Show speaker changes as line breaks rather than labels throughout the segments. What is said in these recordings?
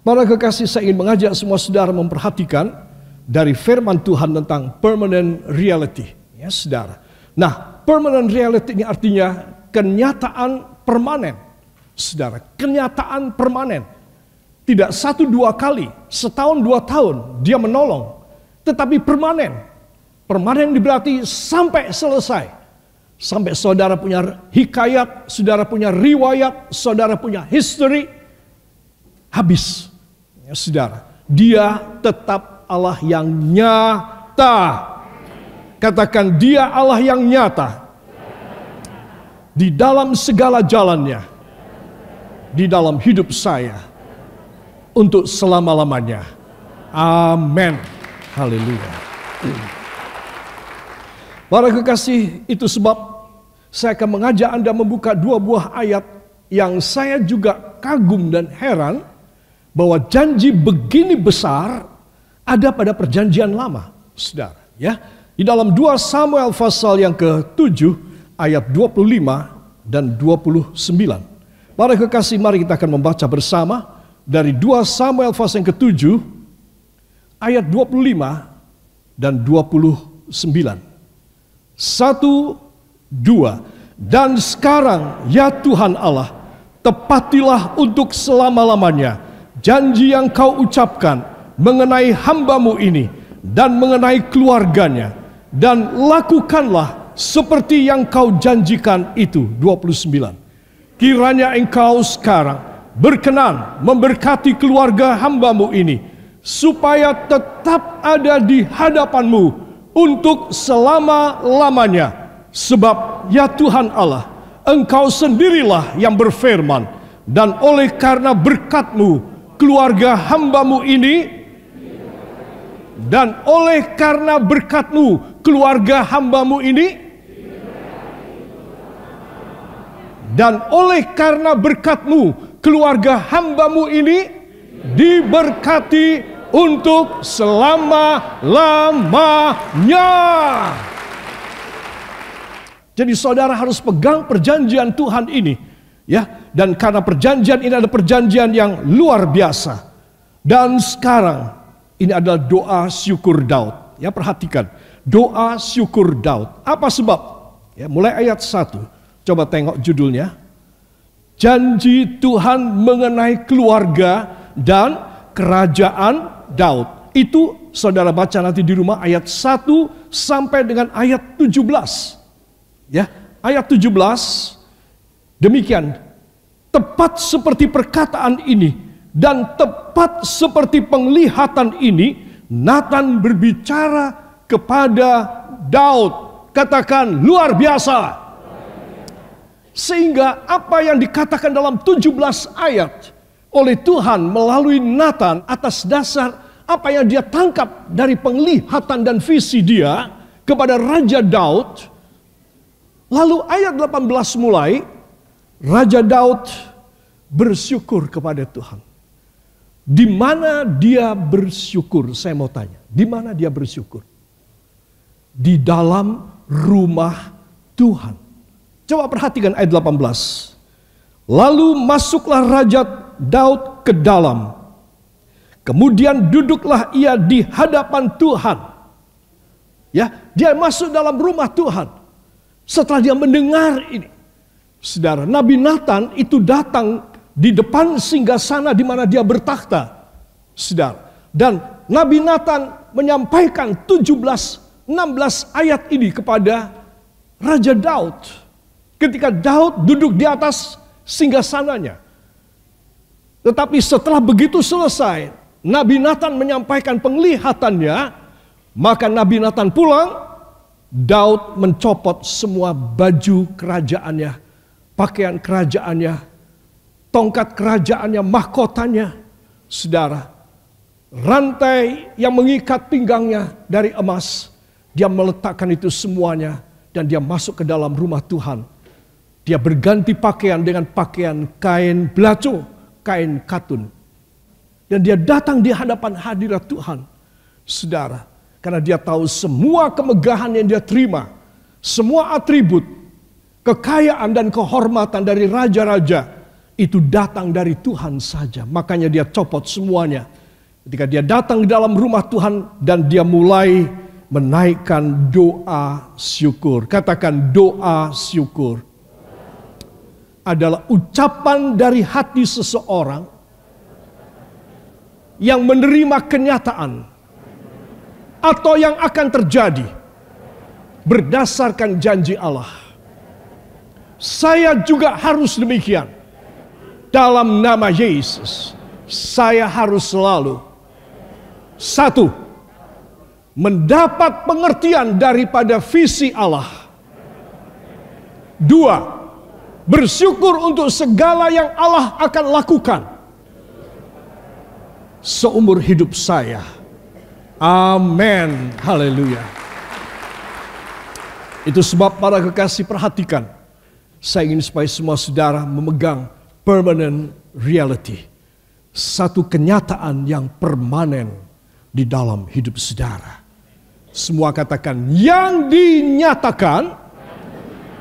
Para kekasih, saya ingin mengajak semua saudara memperhatikan dari firman Tuhan tentang permanent reality, ya saudara. Nah, permanent reality ini artinya kenyataan permanen, saudara. Kenyataan permanen. Tidak 1-2 kali, setahun 2 tahun dia menolong, tetapi permanen. Permanen berarti sampai selesai. Sampai saudara punya hikayat, saudara punya riwayat, saudara punya history, habis. Ya, saudara, dia tetap Allah yang nyata. Katakan, dia Allah yang nyata. Di dalam segala jalannya. Di dalam hidup saya. Untuk selama-lamanya. Amin. Haleluya. Para kekasih, itu sebab saya akan mengajak Anda membuka 2 buah ayat yang saya juga kagum dan heran bahwa janji begini besar ada pada perjanjian lama, saudara. Ya, di dalam 2 Samuel pasal yang ke-7 ayat 25 dan 29. Para kekasih, mari kita akan membaca bersama dari 2 Samuel pasal yang ke-7 ayat 25 dan 29. 1, 2. Dan sekarang ya Tuhan Allah, tepatilah untuk selama-lamanya janji yang kau ucapkan mengenai hamba-Mu ini dan mengenai keluarganya, dan lakukanlah seperti yang kau janjikan itu. 29. Kiranya engkau sekarang berkenan memberkati keluarga hamba-Mu ini, supaya tetap ada di hadapan-Mu untuk selama-lamanya. Sebab ya Tuhan Allah, Engkau sendirilah yang berfirman, dan oleh karena berkat-Mu keluarga hamba-Mu ini, dan oleh karena berkat-Mu keluarga hamba-Mu ini, dan oleh karena berkat-Mu keluarga hamba-Mu ini diberkati untuk selama-lamanya. Jadi saudara harus pegang perjanjian Tuhan ini, ya. Dan karena perjanjian ini adalah perjanjian yang luar biasa. Dan sekarang ini adalah doa syukur Daud. Ya, perhatikan, doa syukur Daud. Apa sebab? Ya, mulai ayat 1. Coba tengok judulnya. Janji Tuhan mengenai keluarga dan kerajaan Daud. Itu saudara baca nanti di rumah ayat 1 sampai dengan ayat 17. Ya, ayat 17 demikian. Tepat seperti perkataan ini dan tepat seperti penglihatan ini, Nathan berbicara kepada Daud. Katakan, luar biasa. Sehingga apa yang dikatakan dalam 17 ayat oleh Tuhan melalui Nathan atas dasar apa yang dia tangkap dari penglihatan dan visi dia kepada Raja Daud. Lalu ayat 18 mulai, Raja Daud bersyukur kepada Tuhan. Di mana dia bersyukur? Saya mau tanya, di mana dia bersyukur? Di dalam rumah Tuhan. Coba perhatikan ayat 18. Lalu masuklah Raja Daud ke dalam. Kemudian duduklah ia di hadapan Tuhan. Ya, dia masuk dalam rumah Tuhan. Setelah dia mendengar ini, saudara, Nabi Nathan itu datang di depan singgasana di mana dia bertakhta, saudara. Dan Nabi Nathan menyampaikan 16 ayat ini kepada Raja Daud. Ketika Daud duduk di atas singgasananya. Tetapi setelah begitu selesai, Nabi Nathan menyampaikan penglihatannya, maka Nabi Nathan pulang. Daud mencopot semua baju kerajaannya, pakaian kerajaannya, tongkat kerajaannya, mahkotanya, saudara. Rantai yang mengikat pinggangnya dari emas, dia meletakkan itu semuanya dan dia masuk ke dalam rumah Tuhan. Dia berganti pakaian dengan pakaian kain belaco, kain katun. Dan dia datang di hadapan hadirat Tuhan, saudara. Karena dia tahu semua kemegahan yang dia terima, semua atribut, kekayaan dan kehormatan dari raja-raja itu datang dari Tuhan saja. Makanya dia copot semuanya. Ketika dia datang di dalam rumah Tuhan dan dia mulai menaikkan doa syukur. Katakan doa syukur. Adalah ucapan dari hati seseorang yang menerima kenyataan atau yang akan terjadi berdasarkan janji Allah. Saya juga harus demikian. Dalam nama Yesus, saya harus selalu satu, mendapat pengertian daripada visi Allah. Dua, bersyukur untuk segala yang Allah akan lakukan seumur hidup saya. Amin. Haleluya. Itu sebab para kekasih perhatikan. Saya ingin supaya semua saudara memegang permanent reality. Satu kenyataan yang permanen di dalam hidup saudara. Semua katakan yang dinyatakan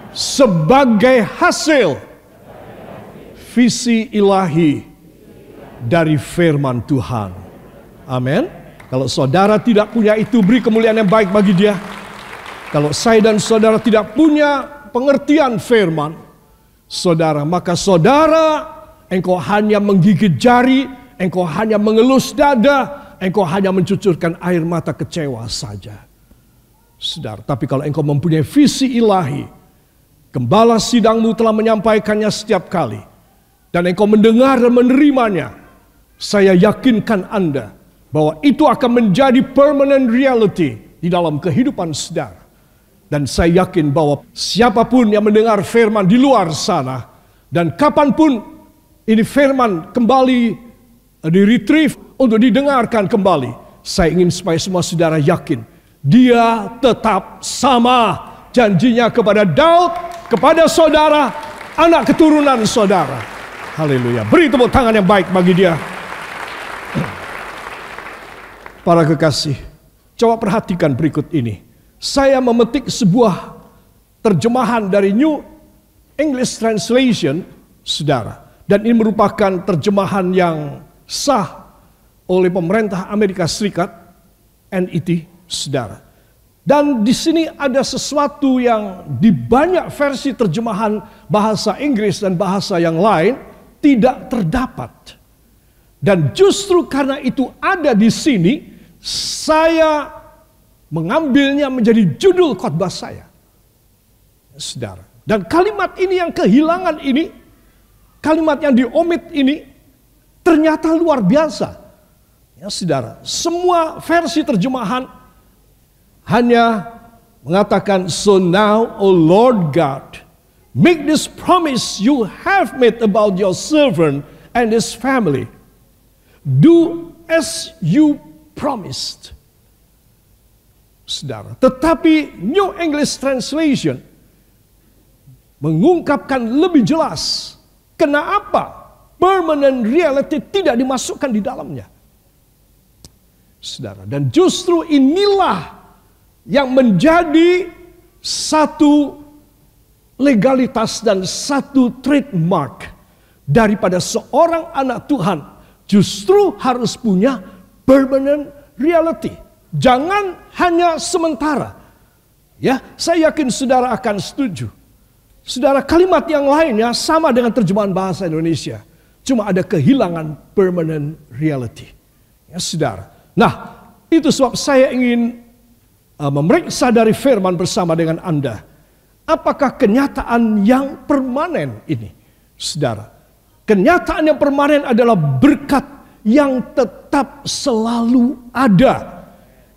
sebagai hasil visi ilahi dari firman Tuhan. Amin. Kalau saudara tidak punya itu, beri kemuliaan yang baik bagi dia. Kalau saya dan saudara tidak punya pengertian firman saudara, maka saudara, engkau hanya menggigit jari, engkau hanya mengelus dada, engkau hanya mencucurkan air mata kecewa saja. Saudara, tapi kalau engkau mempunyai visi ilahi, gembala sidangmu telah menyampaikannya setiap kali, dan engkau mendengar dan menerimanya, saya yakinkan Anda bahwa itu akan menjadi permanent reality di dalam kehidupan saudara. Dan saya yakin bahwa siapapun yang mendengar firman di luar sana, dan kapanpun ini firman kembali di-retrieve untuk didengarkan kembali, saya ingin supaya semua saudara yakin, dia tetap sama janjinya kepada Daud, kepada saudara, anak keturunan saudara. Haleluya. Beri tepuk tangan yang baik bagi dia. Para kekasih, coba perhatikan berikut ini. Saya memetik sebuah terjemahan dari New English Translation, saudara. Dan ini merupakan terjemahan yang sah oleh pemerintah Amerika Serikat, NET, saudara. Dan di sini ada sesuatu yang di banyak versi terjemahan bahasa Inggris dan bahasa yang lain tidak terdapat. Dan justru karena itu ada di sini, saya mengambilnya menjadi judul khotbah saya, saudara. Dan kalimat ini yang kehilangan ini, kalimat yang diomit ini, ternyata luar biasa, ya saudara. Semua versi terjemahan hanya mengatakan, so now, O Lord God, make this promise you have made about your servant and his family. Do as you promised. Saudara, tetapi New English Translation mengungkapkan lebih jelas kenapa permanent reality tidak dimasukkan di dalamnya. Saudara, dan justru inilah yang menjadi satu legalitas dan satu trademark daripada seorang anak Tuhan, justru harus punya permanent reality. Jangan hanya sementara. Ya, saya yakin saudara akan setuju. Saudara, kalimat yang lainnya sama dengan terjemahan bahasa Indonesia. Cuma ada kehilangan permanent reality. Ya, saudara. Nah, itu sebab saya ingin memeriksa dari firman bersama dengan Anda. Apakah kenyataan yang permanen ini? Saudara, kenyataan yang permanen adalah berkat yang tetap selalu ada.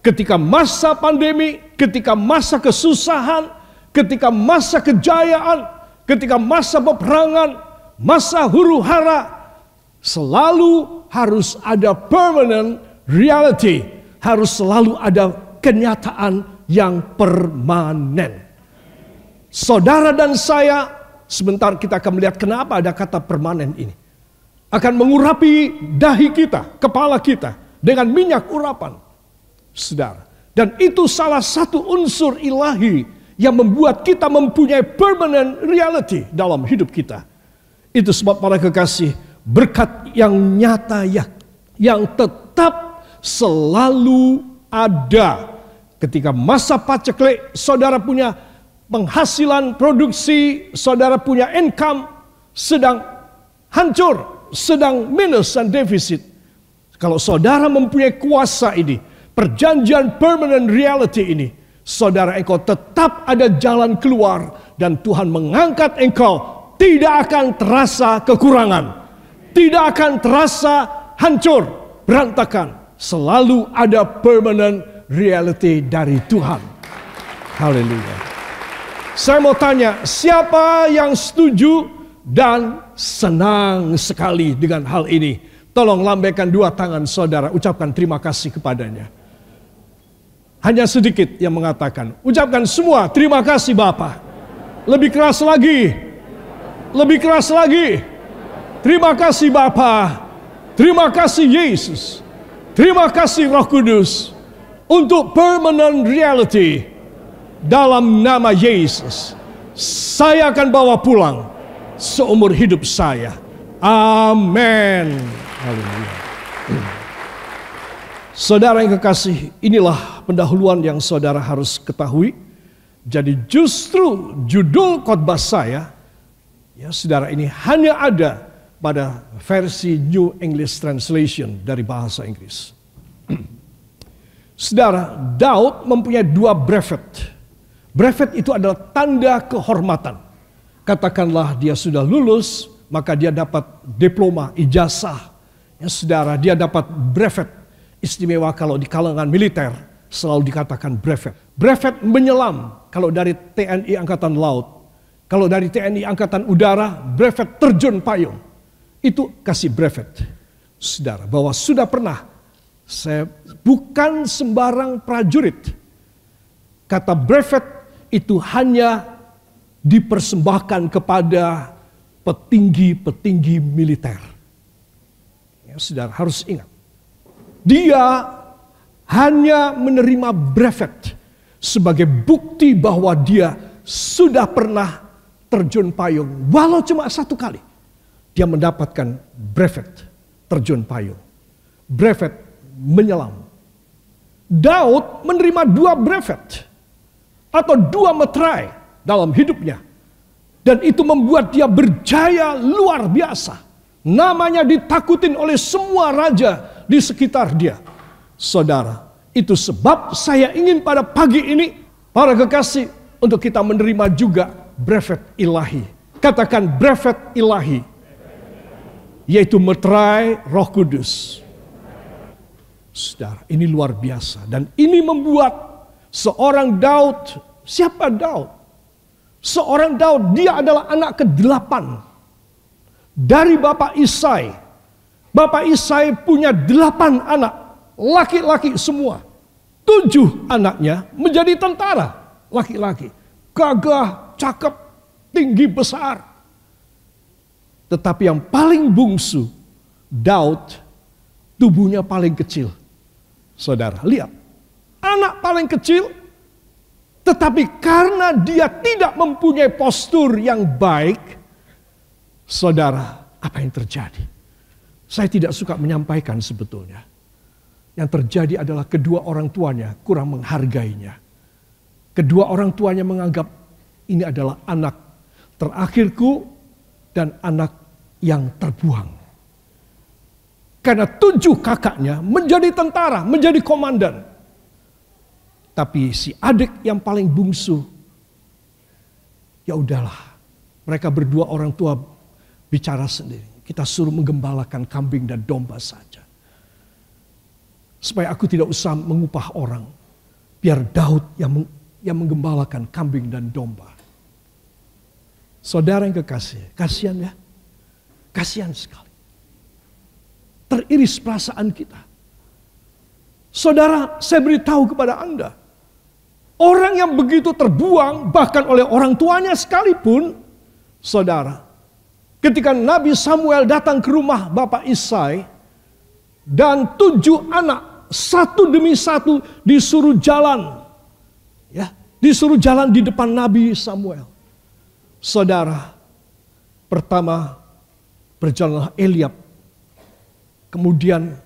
Ketika masa pandemi, ketika masa kesusahan, ketika masa kejayaan, ketika masa peperangan, masa huru-hara, selalu harus ada permanent reality. Harus selalu ada kenyataan yang permanen. Saudara dan saya, sebentar kita akan melihat kenapa ada kata permanen ini. Akan mengurapi dahi kita, kepala kita, dengan minyak urapan. Saudara, dan itu salah satu unsur ilahi yang membuat kita mempunyai permanent reality dalam hidup kita. Itu sebab para kekasih, berkat yang nyata yang tetap selalu ada. Ketika masa paceklik, saudara punya penghasilan produksi, saudara punya income sedang hancur, sedang minus dan defisit. Kalau saudara mempunyai kuasa ini, perjanjian permanent reality ini, saudara, engkau tetap ada jalan keluar dan Tuhan mengangkat engkau. Tidak akan terasa kekurangan, tidak akan terasa hancur, berantakan. Selalu ada permanent reality dari Tuhan. Haleluya. Saya mau tanya, siapa yang setuju dan senang sekali dengan hal ini? Tolong lambaikan dua tangan saudara, ucapkan terima kasih kepadanya. Hanya sedikit yang mengatakan, ucapkan semua terima kasih Bapa. Lebih keras lagi. Lebih keras lagi. Terima kasih Bapa. Terima kasih Yesus. Terima kasih Roh Kudus. Untuk permanent reality. Dalam nama Yesus. Saya akan bawa pulang seumur hidup saya. Amin. Haleluya. Saudara yang kekasih, inilah pendahuluan yang saudara harus ketahui. Jadi justru judul khotbah saya, ya saudara, ini hanya ada pada versi New English Translation dari bahasa Inggris. Saudara, Daud mempunyai dua brevet. Brevet itu adalah tanda kehormatan. Katakanlah dia sudah lulus, maka dia dapat diploma, ijazah. Ya saudara, dia dapat brevet. Istimewa kalau di kalangan militer, selalu dikatakan brevet. Brevet menyelam, kalau dari TNI Angkatan Laut. Kalau dari TNI Angkatan Udara, brevet terjun payung. Itu kasih brevet. Saudara, bahwa sudah pernah, saya bukan sembarang prajurit. Kata brevet itu hanya dipersembahkan kepada petinggi-petinggi militer. Ya, saudara harus ingat. Dia hanya menerima brevet sebagai bukti bahwa dia sudah pernah terjun payung, walau cuma satu kali. Dia mendapatkan brevet terjun payung. Brevet menyelam. Daud menerima dua brevet atau dua meterai dalam hidupnya. Dan itu membuat dia berjaya luar biasa. Namanya ditakutin oleh semua raja di sekitar dia. Saudara, itu sebab saya ingin pada pagi ini, para kekasih, untuk kita menerima juga brevet ilahi. Katakan brevet ilahi. Yaitu meterai Roh Kudus. Saudara, ini luar biasa. Dan ini membuat seorang Daud, siapa Daud? Seorang Daud, dia adalah anak ke-8 dari Bapak Isai. Bapak Isai punya 8 anak, laki-laki semua. 7 anaknya menjadi tentara, laki-laki. Gagah, cakep, tinggi, besar. Tetapi yang paling bungsu, Daud, tubuhnya paling kecil. Saudara, lihat. Anak paling kecil, tetapi karena dia tidak mempunyai postur yang baik, saudara, apa yang terjadi? Saya tidak suka menyampaikan sebetulnya. Yang terjadi adalah kedua orang tuanya kurang menghargainya. Kedua orang tuanya menganggap ini adalah anak terakhirku dan anak yang terbuang. Karena 7 kakaknya menjadi tentara, menjadi komandan. Tapi si adik yang paling bungsu, ya udahlah. Mereka berdua orang tua bicara sendiri. Kita suruh menggembalakan kambing dan domba saja. Supaya aku tidak usah mengupah orang. Biar Daud yang menggembalakan kambing dan domba. Saudara yang kekasih, kasihan ya. Kasihan sekali. Teriris perasaan kita. Saudara, saya beritahu kepada Anda. Orang yang begitu terbuang, bahkan oleh orang tuanya sekalipun, saudara, ketika Nabi Samuel datang ke rumah Bapak Isai, dan 7 anak, satu demi satu disuruh jalan. Ya, disuruh jalan di depan Nabi Samuel. Saudara, pertama berjalanlah Eliab, kemudian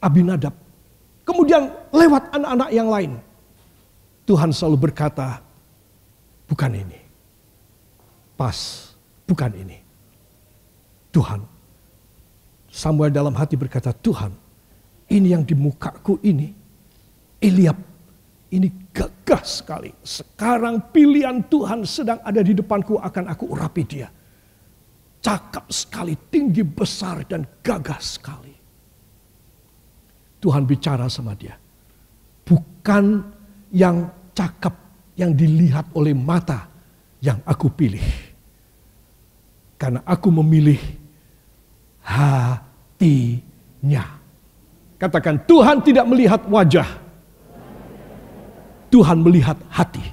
Abinadab, kemudian lewat anak-anak yang lain. Tuhan selalu berkata, bukan ini. Pas, bukan ini. Tuhan. Samuel dalam hati berkata, Tuhan, ini yang di mukaku ini, Eliab, ini gagah sekali. Sekarang pilihan Tuhan sedang ada di depanku, akan aku urapi dia. Cakap sekali, tinggi besar dan gagah sekali. Tuhan bicara sama dia. Bukan yang cakap, yang dilihat oleh mata yang aku pilih. Karena aku memilih hatinya. Katakan, Tuhan tidak melihat wajah. Tuhan melihat hati.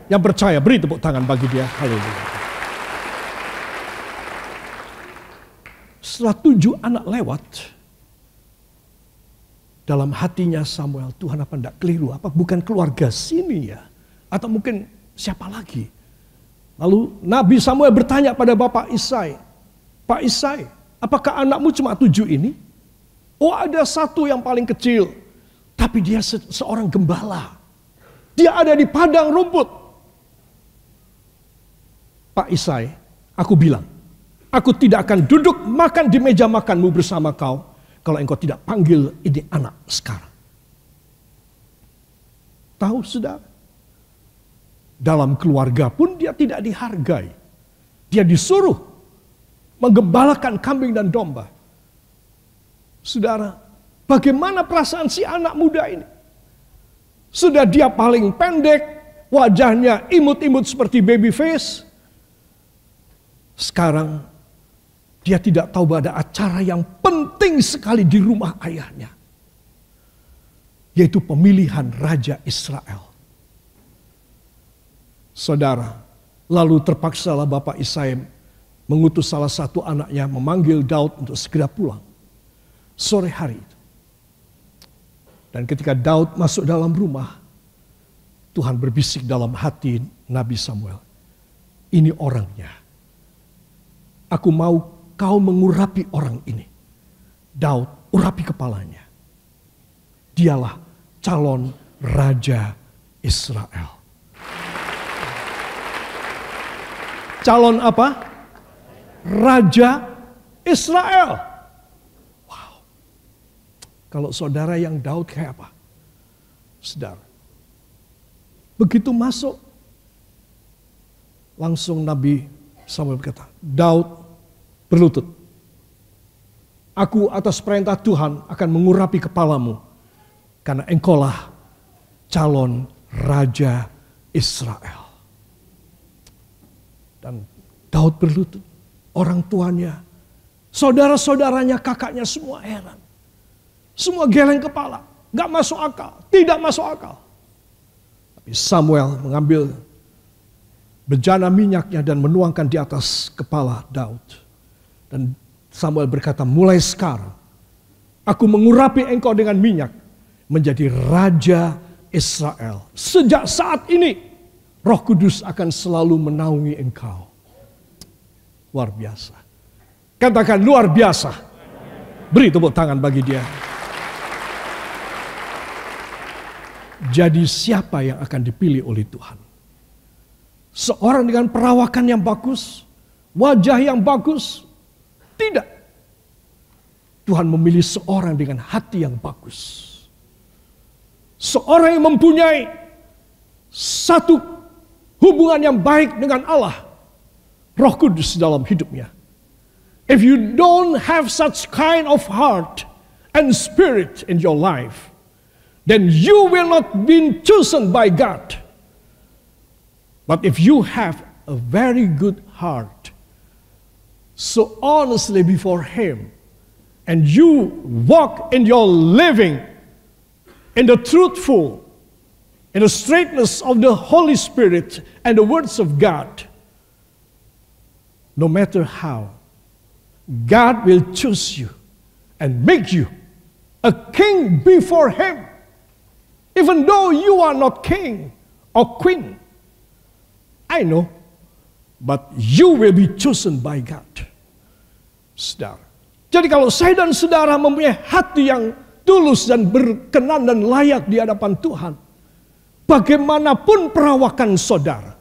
Yang percaya, beri tepuk tangan bagi dia. Haleluya. Setelah 7 anak lewat, dalam hatinya Samuel, Tuhan apa enggak keliru? Apa bukan keluarga sini ya? Atau mungkin siapa lagi? Lalu Nabi Samuel bertanya pada Bapak Isai, Pak Isai, apakah anakmu cuma 7 ini? Oh, ada satu yang paling kecil, tapi dia seorang gembala. Dia ada di padang rumput. Pak Isai, aku bilang, aku tidak akan duduk makan di meja makanmu bersama kau, kalau engkau tidak panggil ini anak sekarang. Tahu saudara? Dalam keluarga pun dia tidak dihargai. Dia disuruh menggembalakan kambing dan domba. Saudara, bagaimana perasaan si anak muda ini? Sudah dia paling pendek, wajahnya imut-imut seperti baby face. Sekarang dia tidak tahu bahwa ada acara yang penting sekali di rumah ayahnya. Yaitu pemilihan Raja Israel. Saudara, lalu terpaksalah Bapak Isai mengutus salah satu anaknya memanggil Daud untuk segera pulang. Sore hari itu. Dan ketika Daud masuk dalam rumah, Tuhan berbisik dalam hati Nabi Samuel. Ini orangnya. Aku mau kau mengurapi orang ini. Daud, urapi kepalanya. Dialah calon Raja Israel. Calon apa? Raja Israel. Wow. Kalau saudara yang Daud kayak apa? Saudara. Begitu masuk, langsung Nabi Samuel berkata, Daud berlutut. Aku atas perintah Tuhan akan mengurapi kepalamu. Karena engkaulah calon Raja Israel. Dan Daud berlutut. Orang tuanya, saudara-saudaranya, kakaknya semua heran. Semua geleng kepala. Gak masuk akal. Tidak masuk akal. Tapi Samuel mengambil bejana minyaknya dan menuangkan di atas kepala Daud. Dan Samuel berkata, mulai sekarang aku mengurapi engkau dengan minyak menjadi Raja Israel. Sejak saat ini Roh Kudus akan selalu menaungi engkau. Luar biasa. Katakan luar biasa. Beri tepuk tangan bagi dia. Jadi siapa yang akan dipilih oleh Tuhan? Seorang dengan perawakan yang bagus, wajah yang bagus? Tidak. Tuhan memilih seorang dengan hati yang bagus. Seorang yang mempunyai satu hubungan yang baik dengan Allah. Roh Kudus dalam hidupnya. If you don't have such kind of heart and spirit in your life, then you will not be chosen by God. But if you have a very good heart, so honestly before Him, and you walk in your living in the truthful, in the straightness of the Holy Spirit and the words of God, no matter how, God will choose you and make you a king before Him. Even though you are not king or queen. I know but you will be chosen by God. Saudara. Jadi kalau saya dan saudara mempunyai hati yang tulus dan berkenan dan layak di hadapan Tuhan, bagaimanapun perawakan saudara,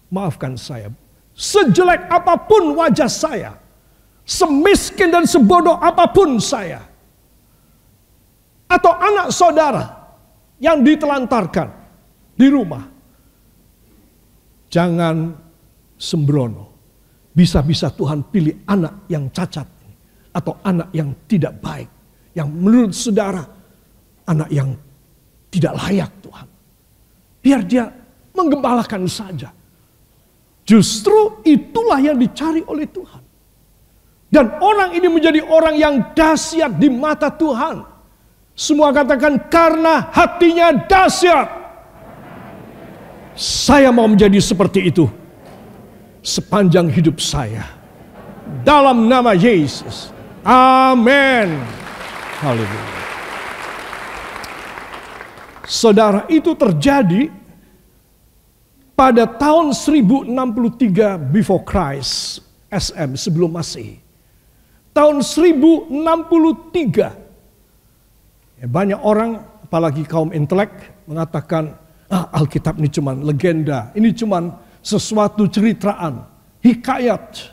maafkan saya, sejelek apapun wajah saya, semiskin dan sebodoh apapun saya, atau anak saudara yang ditelantarkan di rumah, jangan sembrono. Bisa-bisa Tuhan pilih anak yang cacat atau anak yang tidak baik, yang menurut saudara anak yang tidak layak Tuhan. Biar dia menggembalakan saja. Justru itulah yang dicari oleh Tuhan. Dan orang ini menjadi orang yang dahsyat di mata Tuhan. Semua katakan, karena hatinya dahsyat. Saya mau menjadi seperti itu sepanjang hidup saya. Dalam nama Yesus. Amin. Haleluya. Saudara, itu terjadi pada tahun 1063 before Christ, SM, sebelum Masehi. Tahun 1063. Banyak orang, apalagi kaum intelek, mengatakan, Alkitab ini cuma legenda, ini cuma sesuatu ceritaan, hikayat.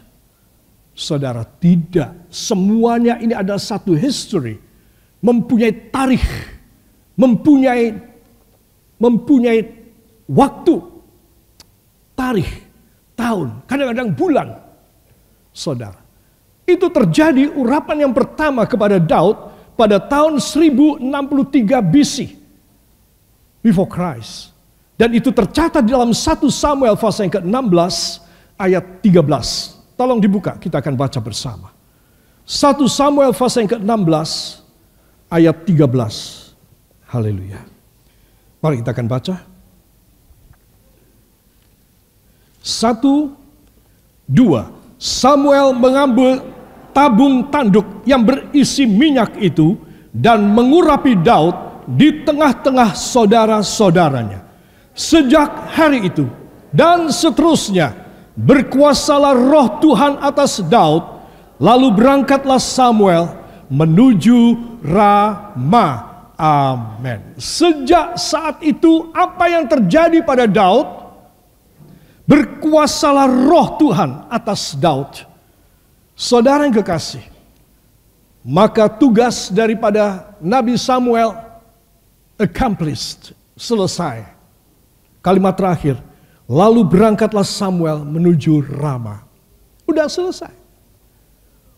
Saudara, tidak. Semuanya ini adalah satu history. Mempunyai tarikh. Mempunyai waktu. Tarikh. Tahun. Kadang-kadang bulan. Saudara. Itu terjadi urapan yang pertama kepada Daud pada tahun 1063 BC. Before Christ. Dan itu tercatat di dalam 1 Samuel pasal yang ke-16 ayat 13. Tolong dibuka, kita akan baca bersama. 1 Samuel pasal yang ke-16 ayat 13. Haleluya. Mari kita akan baca. 1, 2. Samuel mengambil tabung tanduk yang berisi minyak itu dan mengurapi Daud di tengah-tengah saudara-saudaranya. Sejak hari itu dan seterusnya berkuasalah roh Tuhan atas Daud, lalu berangkatlah Samuel menuju Rama. Amin. Sejak saat itu apa yang terjadi pada Daud? Berkuasalah roh Tuhan atas Daud. Saudara yang kekasih, maka tugas daripada Nabi Samuel accomplished, selesai. Kalimat terakhir, lalu berangkatlah Samuel menuju Rama. Udah selesai.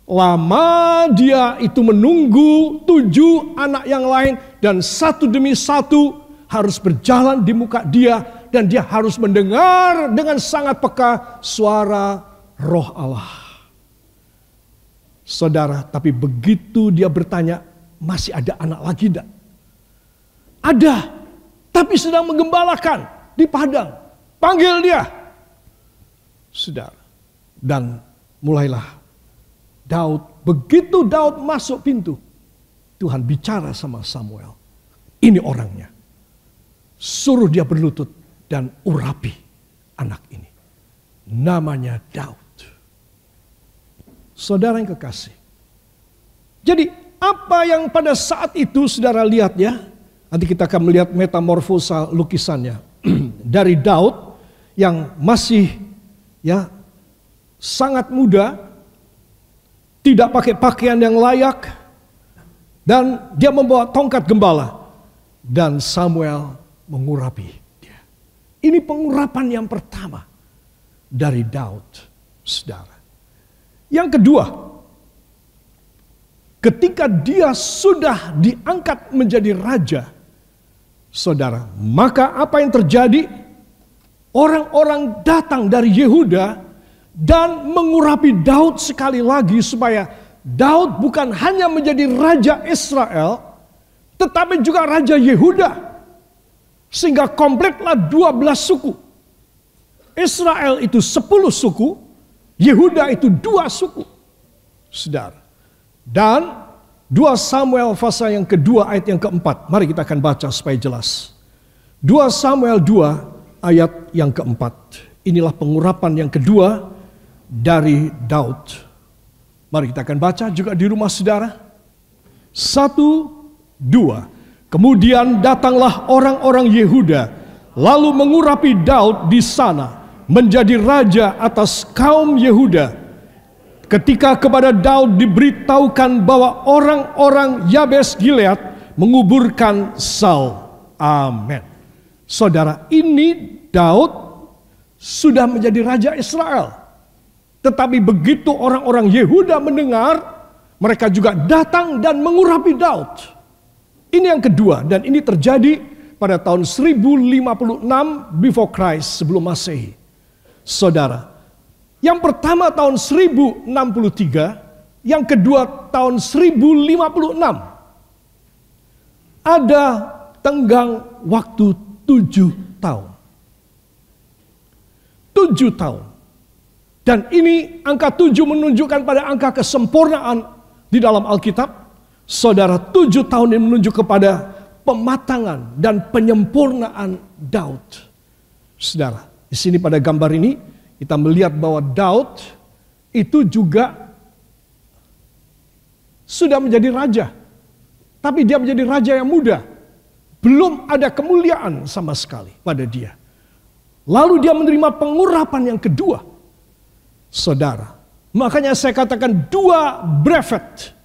Lama dia itu menunggu 7 anak yang lain dan satu demi satu harus berjalan di muka dia dan dia harus mendengar dengan sangat peka suara Roh Allah. Saudara, tapi begitu dia bertanya, masih ada anak lagi enggak? Ada, tapi sedang menggembalakan di padang. Panggil dia. Saudara. Dan mulailah Daud. Begitu Daud masuk pintu, Tuhan bicara sama Samuel. Ini orangnya. Suruh dia berlutut dan urapi anak ini. Namanya Daud. Saudara yang kekasih. Jadi apa yang pada saat itu saudara lihat ya. Nanti kita akan melihat metamorfosa lukisannya. Dari Daud yang masih ya sangat muda, tidak pakai pakaian yang layak, dan dia membawa tongkat gembala, dan Samuel mengurapi dia. Ini pengurapan yang pertama dari Daud, saudara. Yang kedua, ketika dia sudah diangkat menjadi raja, saudara, maka apa yang terjadi? Orang-orang datang dari Yehuda dan mengurapi Daud sekali lagi supaya Daud bukan hanya menjadi raja Israel, tetapi juga raja Yehuda. Sehingga kompletlah 12 suku. Israel itu 10 suku, Yehuda itu 2 suku. Saudara. Dan 2 Samuel pasal yang kedua ayat yang keempat. Mari kita akan baca supaya jelas. 2 Samuel 2 ayat yang keempat. inilah pengurapan yang kedua dari Daud. Mari kita akan baca juga di rumah saudara. 1, 2. Kemudian datanglah orang-orang Yehuda, lalu mengurapi Daud di sana, menjadi raja atas kaum Yehuda. Ketika kepada Daud diberitahukan bahwa orang-orang Yabes Gilead menguburkan Saul. Amin. Saudara, ini Daud sudah menjadi raja Israel. Tetapi begitu orang-orang Yehuda mendengar, mereka juga datang dan mengurapi Daud. Ini yang kedua, dan ini terjadi pada tahun 1056 before Christ, sebelum Masehi. Saudara, yang pertama tahun 1063, yang kedua tahun 1056. Ada tenggang waktu 7 tahun. 7 tahun. Dan ini angka 7 menunjukkan pada angka kesempurnaan di dalam Alkitab. Saudara, 7 tahun ini menunjuk kepada pematangan dan penyempurnaan Daud. Saudara, di sini pada gambar ini kita melihat bahwa Daud itu juga sudah menjadi raja. Tapi dia menjadi raja yang muda. Belum ada kemuliaan sama sekali pada dia. Lalu dia menerima pengurapan yang kedua. Saudara, makanya saya katakan 2 brevet,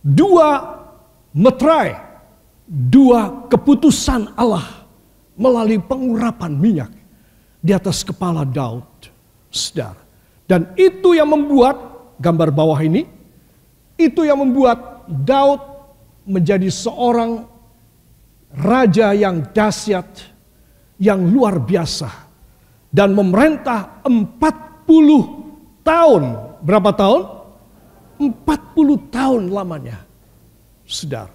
2 metrai, 2 keputusan Allah melalui pengurapan minyak di atas kepala Daud. Saudara. Dan itu yang membuat, gambar bawah ini, itu yang membuat Daud menjadi seorang raja yang dahsyat, yang luar biasa. Dan memerintah 40 tahun. Berapa tahun? 40 tahun lamanya. Saudara.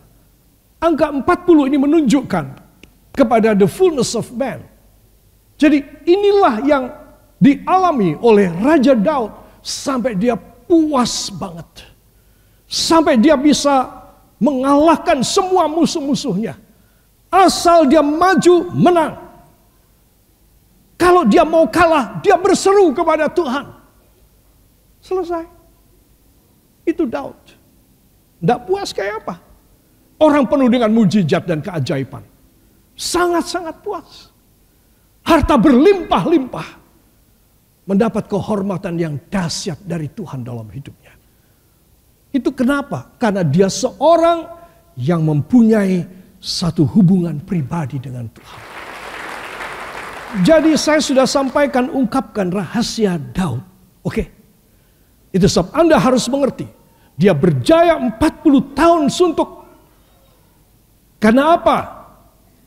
Angka 40 ini menunjukkan kepada the fullness of man. Jadi inilah yang dialami oleh Raja Daud sampai dia puas banget. Sampai dia bisa mengalahkan semua musuh-musuhnya. Asal dia maju, menang. Kalau dia mau kalah, dia berseru kepada Tuhan. Selesai. Itu Daud. Tidak puas kayak apa? Orang penuh dengan mujizat dan keajaiban. Sangat-sangat puas. Harta berlimpah-limpah. Mendapat kehormatan yang dahsyat dari Tuhan dalam hidupnya. Itu kenapa? Karena dia seorang yang mempunyai satu hubungan pribadi dengan Tuhan. Jadi saya sudah sampaikan, ungkapkan rahasia Daud. Oke. Itu sebab Anda harus mengerti. Dia berjaya 40 tahun suntuk. Karena apa?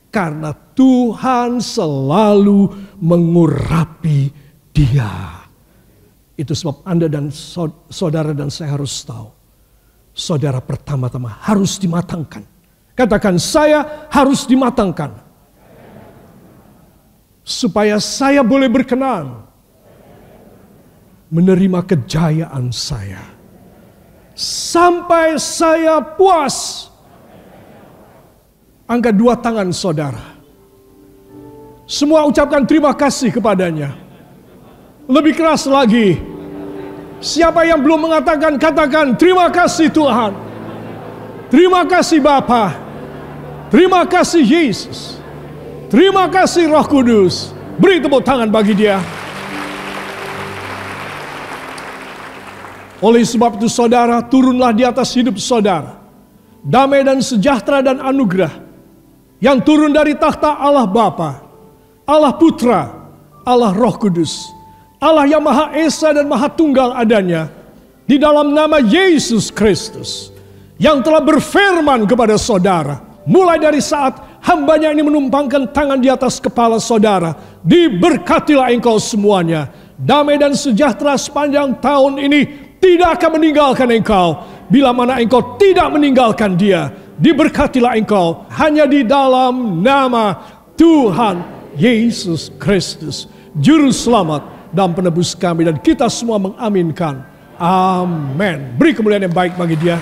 Karena Tuhan selalu mengurapi dia. Itu sebab Anda dan saudara dan saya harus tahu. Saudara pertama-tama harus dimatangkan. Katakan, saya harus dimatangkan. Supaya saya boleh berkenan menerima kejayaan saya. Sampai saya puas. Angkat 2 tangan saudara. Semua ucapkan terima kasih kepadanya. Lebih keras lagi. Siapa yang belum mengatakan, katakan terima kasih Tuhan. Terima kasih Bapa. Terima kasih Yesus. Terima kasih Roh Kudus. Beri tepuk tangan bagi dia. Oleh sebab itu saudara, turunlah di atas hidup saudara damai dan sejahtera dan anugerah yang turun dari takhta Allah Bapa, Allah Putra, Allah Roh Kudus, Allah yang Maha Esa dan Maha Tunggal adanya, di dalam nama Yesus Kristus, yang telah berfirman kepada saudara, mulai dari saat hambanya ini menumpangkan tangan di atas kepala saudara, diberkatilah engkau semuanya. Damai dan sejahtera sepanjang tahun ini tidak akan meninggalkan engkau, bila mana engkau tidak meninggalkan dia. Diberkatilah engkau hanya di dalam nama Tuhan Yesus Kristus, Juru Selamat dan Penebus kami. Dan kita semua mengaminkan. Amin. Beri kemuliaan yang baik bagi dia.